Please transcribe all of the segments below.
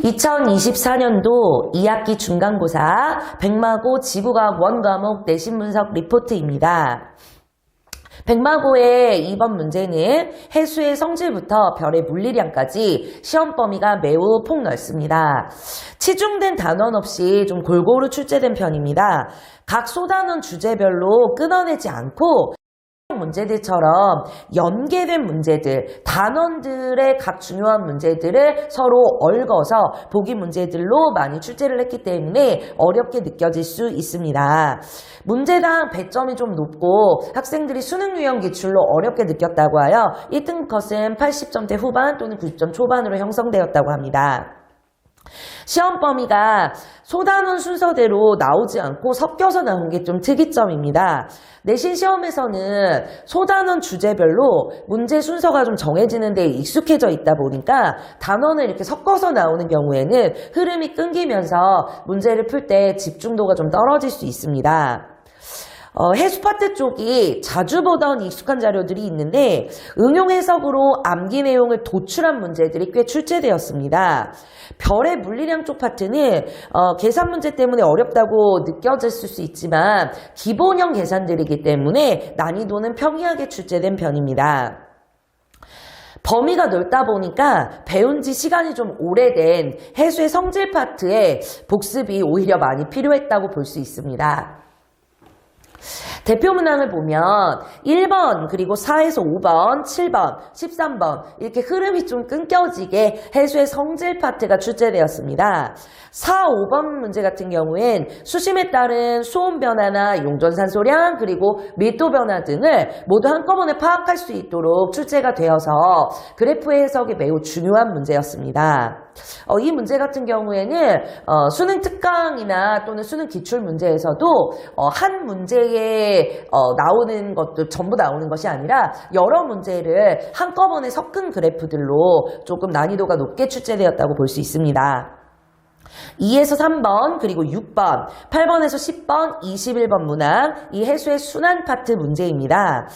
2024년도 2학기 중간고사 백마고 지구과학 원과목 내신 분석 리포트입니다. 백마고의 2번 문제는 해수의 성질부터 별의 물리량까지 시험 범위가 매우 폭넓습니다. 치중된 단원 없이 좀 골고루 출제된 편입니다. 각 소단원 주제별로 끊어내지 않고 문제들처럼 연계된 문제들, 단원들의 각 중요한 문제들을 서로 얽어서 보기 문제들로 많이 출제를 했기 때문에 어렵게 느껴질 수 있습니다. 문제당 배점이 좀 높고 학생들이 수능 유형 기출로 어렵게 느꼈다고 하여 1등 컷은 80점대 후반 또는 90점 초반으로 형성되었다고 합니다. 시험 범위가 소단원 순서대로 나오지 않고 섞여서 나온 게 좀 특이점입니다. 내신 시험에서는 소단원 주제별로 문제 순서가 좀 정해지는 데 익숙해져 있다 보니까 단원을 이렇게 섞어서 나오는 경우에는 흐름이 끊기면서 문제를 풀 때 집중도가 좀 떨어질 수 있습니다. 해수 파트 쪽이 자주 보던 익숙한 자료들이 있는데 응용 해석으로 암기 내용을 도출한 문제들이 꽤 출제되었습니다. 별의 물리량 쪽 파트는 계산 문제 때문에 어렵다고 느껴졌을 수 있지만 기본형 계산들이기 때문에 난이도는 평이하게 출제된 편입니다. 범위가 넓다 보니까 배운 지 시간이 좀 오래된 해수의 성질 파트에 복습이 오히려 많이 필요했다고 볼 수 있습니다. 대표 문항을 보면 1번 그리고 4에서 5번, 7번, 13번 이렇게 흐름이 좀 끊겨지게 해수의 성질 파트가 출제되었습니다. 4, 5번 문제 같은 경우엔 수심에 따른 수온 변화나 용존산소량 그리고 밀도 변화 등을 모두 한꺼번에 파악할 수 있도록 출제가 되어서 그래프의 해석이 매우 중요한 문제였습니다. 이 문제 같은 경우에는 수능 특강이나 또는 수능 기출 문제에서도 한 문제에 나오는 것도 전부 나오는 것이 아니라 여러 문제를 한꺼번에 섞은 그래프들로 조금 난이도가 높게 출제되었다고 볼 수 있습니다. 2에서 3번 그리고 6번, 8번에서 10번, 21번 문항 이 해수의 순환 파트 문제입니다.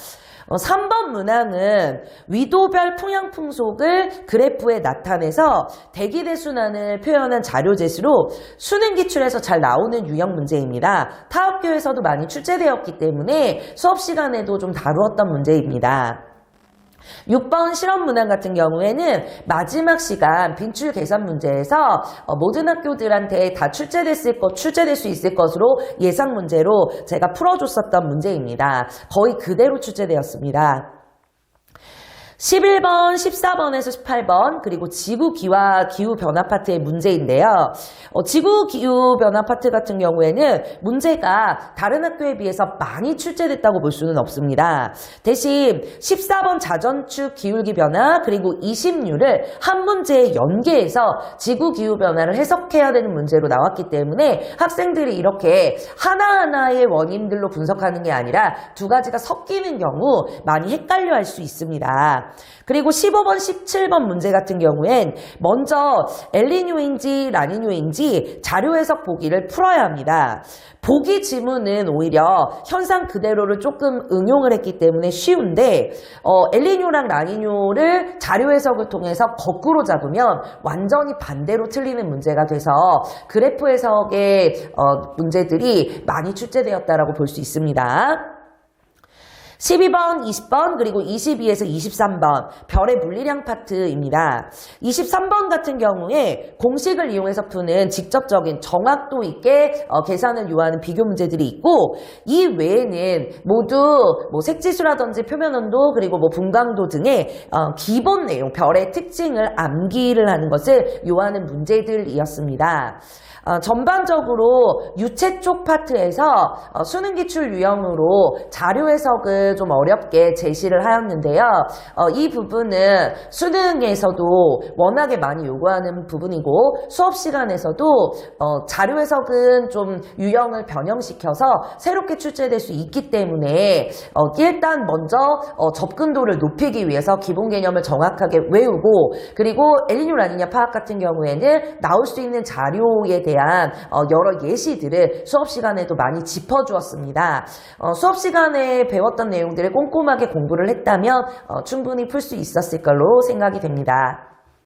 3번 문항은 위도별 풍향풍속을 그래프에 나타내서 대기대순환을 표현한 자료재수로 수능 기출에서 잘 나오는 유형 문제입니다. 타 학교에서도 많이 출제되었기 때문에 수업 시간에도 좀 다루었던 문제입니다. 6번 실험 문항 같은 경우에는 마지막 시간 빈출 계산 문제에서 모든 학교들한테 다 출제될 수 있을 것으로 예상 문제로 제가 풀어줬었던 문제입니다. 거의 그대로 출제되었습니다. 11번, 14번에서 18번 그리고 지구기와 기후변화 파트의 문제인데요. 지구기후변화 파트 같은 경우에는 문제가 다른 학교에 비해서 많이 출제됐다고 볼 수는 없습니다. 대신 14번 자전축 기울기 변화 그리고 20류를 한 문제에 연계해서 지구기후변화를 해석해야 되는 문제로 나왔기 때문에 학생들이 이렇게 하나하나의 원인들로 분석하는 게 아니라 두 가지가 섞이는 경우 많이 헷갈려 할 수 있습니다. 그리고 15번, 17번 문제 같은 경우엔 먼저 엘니뇨인지 라니뇨인지 자료 해석 보기를 풀어야 합니다. 보기 지문은 오히려 현상 그대로를 조금 응용을 했기 때문에 쉬운데 엘니뇨랑 라니뇨를 자료 해석을 통해서 거꾸로 잡으면 완전히 반대로 틀리는 문제가 돼서 그래프 해석의 문제들이 많이 출제되었다라고 볼 수 있습니다. 12번, 20번, 그리고 22에서 23번 별의 물리량 파트입니다. 23번 같은 경우에 공식을 이용해서 푸는 직접적인 정확도 있게 계산을 요하는 비교 문제들이 있고 이 외에는 모두 색지수라든지 표면온도 그리고 분광도 등의 기본 내용, 별의 특징을 암기를 하는 것을 요하는 문제들이었습니다. 전반적으로 유체 쪽 파트에서 수능 기출 유형으로 자료 해석을 좀 어렵게 제시를 하였는데요. 이 부분은 수능에서도 워낙에 많이 요구하는 부분이고 수업 시간에서도 자료 해석은 좀 유형을 변형시켜서 새롭게 출제될 수 있기 때문에 일단 먼저 접근도를 높이기 위해서 기본 개념을 정확하게 외우고 그리고 엘니뇨 라니냐 파악 같은 경우에는 나올 수 있는 자료에 대한 여러 예시들을 수업 시간에도 많이 짚어주었습니다. 수업 시간에 배웠던 내용들을 꼼꼼하게 공부를 했다면 충분히 풀 수 있었을 걸로 생각이 됩니다.